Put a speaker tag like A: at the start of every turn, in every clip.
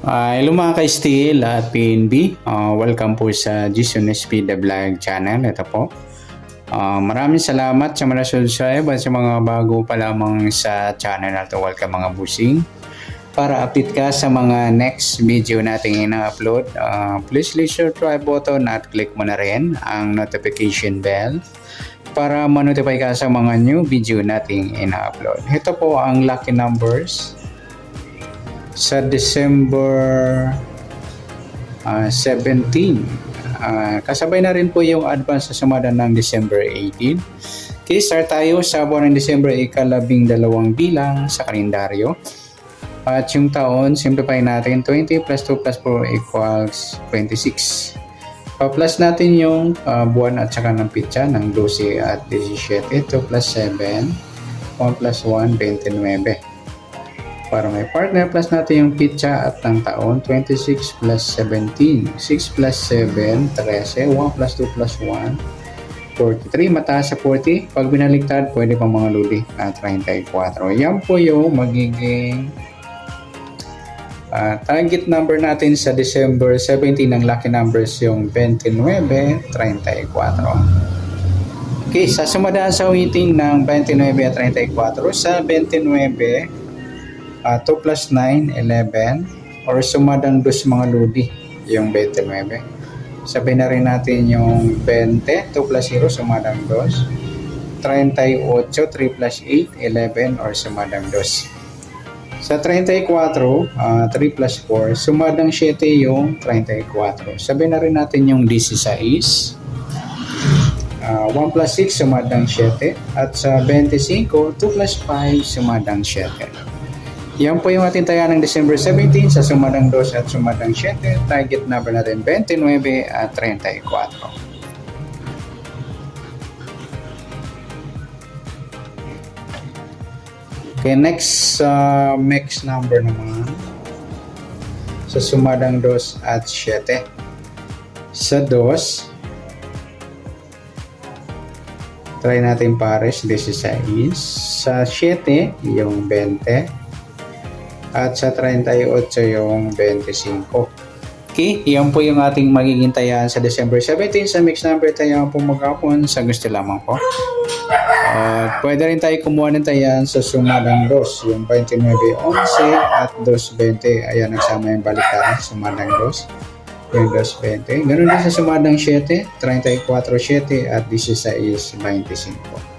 A: Hello mga ka-Steel at PNB. Welcome po sa Jason SP The Vlog channel. Ito po. Maraming salamat sa mga subscribe at sa mga bago pa lamang sa channel na ito. Welcome mga busing. Para update ka sa mga next video nating ina-upload, please click subscribe button at click mo na rin ang notification bell para ma-notify ka sa mga new video nating ina-upload. Ito po ang lucky numbers sa December 17. Kasabay na rin po yung advance sa sumada ng December 18. Okay, start tayo sa buwan ng December, ika-12 bilang sa kalendaryo. At yung taon, simplify natin, 20 plus 2 plus 4 equals 26. Pa-plus natin yung buwan at saka ng pitsa ng 12 at 17. 2 plus 7, 1 plus 1, 29. Para may partner, plus natin yung pitsa at ng taon, 26 plus 17. 6 plus 7, 13. 1 plus 2 plus 1, 43. Mataas sa 40. Pag binaligtad, pwede pang mga luli at 34. Yan po yung magiging target number natin sa December 17 ng lucky numbers yung 29, 34. Okay, sa sumadaan sa waiting ng 29 at 34, sa 29, 2 plus 9, 11, or sumadang dos mga ludi, yung 29. Sabihin na rin natin yung 20, 2 plus 0, sumadang dos. 38, 3 plus 8, 11, or sumadang dos. Sa 34, 3 plus 4, sumadang 7 yung 34. Sabihin na rin natin yung 16, 1 plus 6, sumadang 7. At sa 25, 2 plus 5, sumadang 7. Yan po yung ating taya ng December 17 sa sumadang 2 at sumadang 7. Target number natin 29 at 34. Okay, next number naman sa sumadang 2 at 7. Sa 2, try natin pares 16. Sa 7, yung 20. At sa 38 yung 25. Okay, yan po yung ating magiging tayaan sa December 17 sa mixed number tayaan po maghapon sa gusto lamang po. Pwede rin tayo kumuha ng tayaan sa sumadang 2, yung 29, 11 at 2.20. Ayan, nagsama yung baliktaran, sumadang 2, yung 2.20. Ganun din sa sumadang 7, 34, 7 at 16, 25.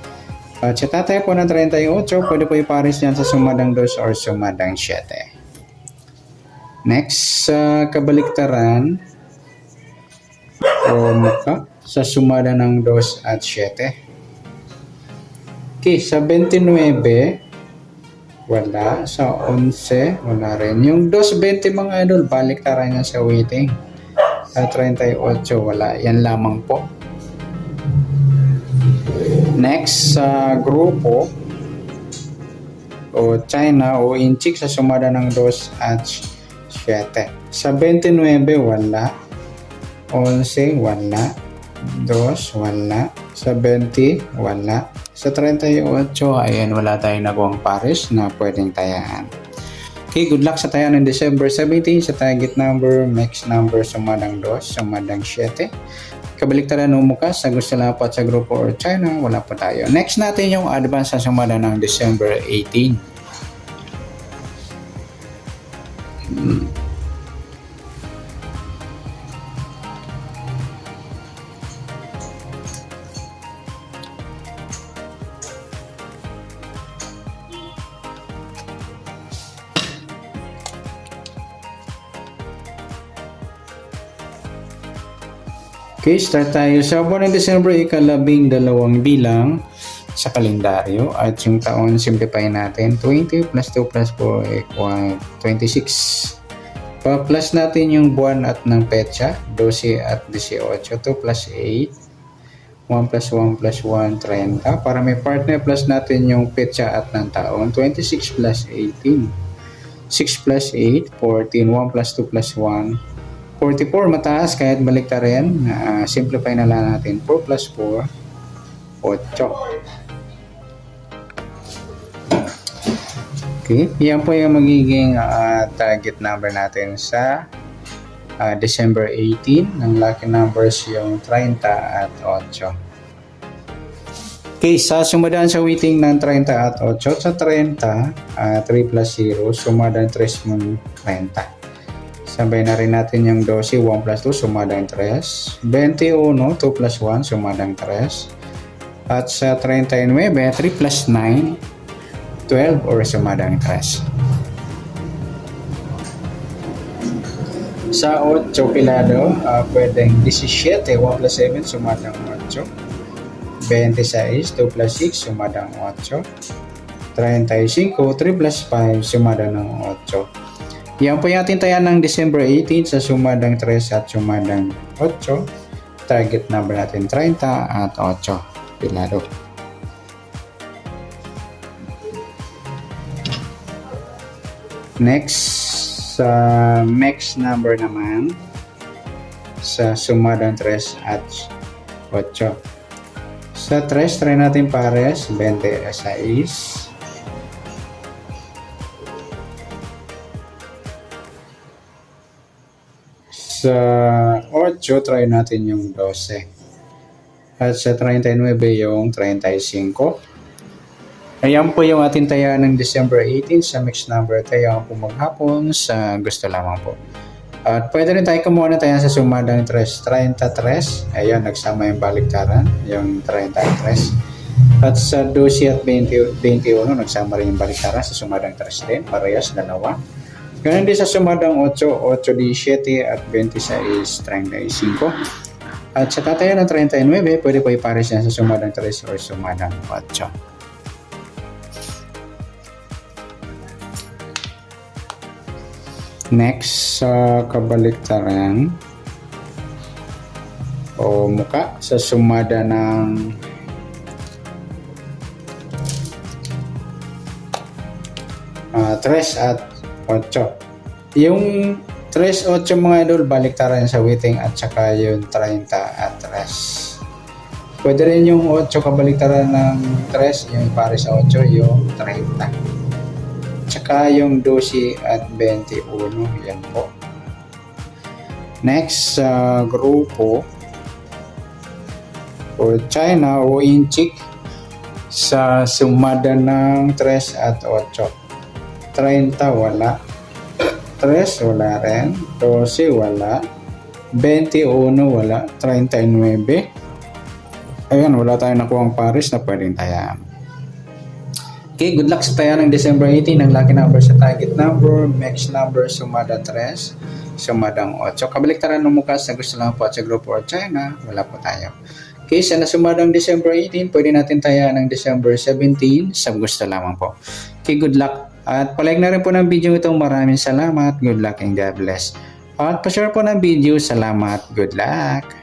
A: At sa tatay po ng 38, pwede po ipares yan sa sumadang 2 or sumadang 7. Next, sa kabaliktaran o muka, sa sumada ng 2 at 7. Okay, sa 29, wala. Sa 11, wala rin. Yung 2.20 mga idol, baliktaran yan sa waiting. Sa 38, wala. Yan lamang po. Next, sa grupo o China o inchik sa sumada ng 2 at 7. Sa 29, wala. 11, wala. 2, wala. Sa 20, wala. Sa 38, ayan, wala tayong nagawang pares na pwedeng tayaan. Okay, good luck sa tayaan ng December 17 sa target number, max number, sumadang 2, sumadang 7. Kabaliktaran o mukas, sa gusto lang po at sa grupo or China, wala po tayo. Next natin yung advance sa sumada ng December 18. Okay, start tayo sa buwan ng December, ika-12 bilang sa kalendaryo. At yung taon, simplify natin. 20 plus 2 plus 4 equal 26. Pa-plus natin yung buwan at ng petsa, 12 at 18. 2 plus 8, 1 plus 1 plus 1, 30. Para may partner, plus natin yung petsa at ng taon, 26 plus 18. 6 plus 8, 14. 1 plus 2 plus 1, 44, mataas kahit balikta rin. Simplify na lang natin. 4 plus 4, 8. Okay, yan po yung magiging target number natin sa December 18. Ang lucky numbers yung 30 at 8. Okay, sa sumadaan sa weighting ng 30 at 8, sa 30, 3 plus 0, sumadaan 3 mong 30. Sabay na rin natin yung 12, 1 plus 2, sumadaan 3. 21, 2 plus 1, sumadaan 3. At sa 39, 3 plus 9, 12 or sumadang 3. Sa 8 pilado, pwedeng 17, 1 plus 7, sumadang 8. 26, 2 plus 6, sumadang 8. 35, 3 plus 5, sumadang ng 8. Yan po yung ating taya ng December 18 sa sumadang 3 at sumadang 8. Target number natin 30 at 8 pilado. Next, sa max number naman sa sumadang 3 at 8. Sa 3, try natin pares, 26. Sa 8, try natin yung 12. At sa 39 yung 35. Ayan po yung ating taya ng December 18 sa mixed number. Taya po maghapon sa gusto lamang po. At pwede rin tayo kumuha na tayo sa sumadang 3. 33. Ayan, nagsama yung baliktaran, yung 33. At sa 12 at 21, nagsama rin yung baliktaran sa sumadang 3 din. Parehas, dalawa. Ganun din sa sumadang 8, 8, 17 at 26, 35. At sa tataya ng 39, pwede po ipares yan sa sumadang 3 or sumadang 8. Next, sa kabaliktaran o muka sa sumada ng tres at 8. Yung 3, 8 mga idol, baliktaran sa weighting at saka yung 30 at 3. Pwede rin yung 8 kabaliktaran ng 3, yung pare sa 8, yung 30. Tsaka yung 12 at 21, yan po. Next, sa grupo o China o Inchik sa sumada ng 3 at 8. 30 wala, 3 wala rin, 12 wala, 21 wala, 39. Ayan, wala tayong nakuha ang pares na pwedeng tayaan. Okay, good luck sa taya ng December 18. Ang lucky number sa target number, max number, sumada 3, sumadang 8. Kabaliktaran ng mukas na gusto lang po at sa grupo or China, wala po tayo. Okay, sa nasumadang December 18, pwede natin taya ng December 17, sa gusto lamang po. Okay, good luck. At palike na rin po ng video itong. Maraming salamat. Good luck and God bless. At pa-share po ng video. Salamat. Good luck.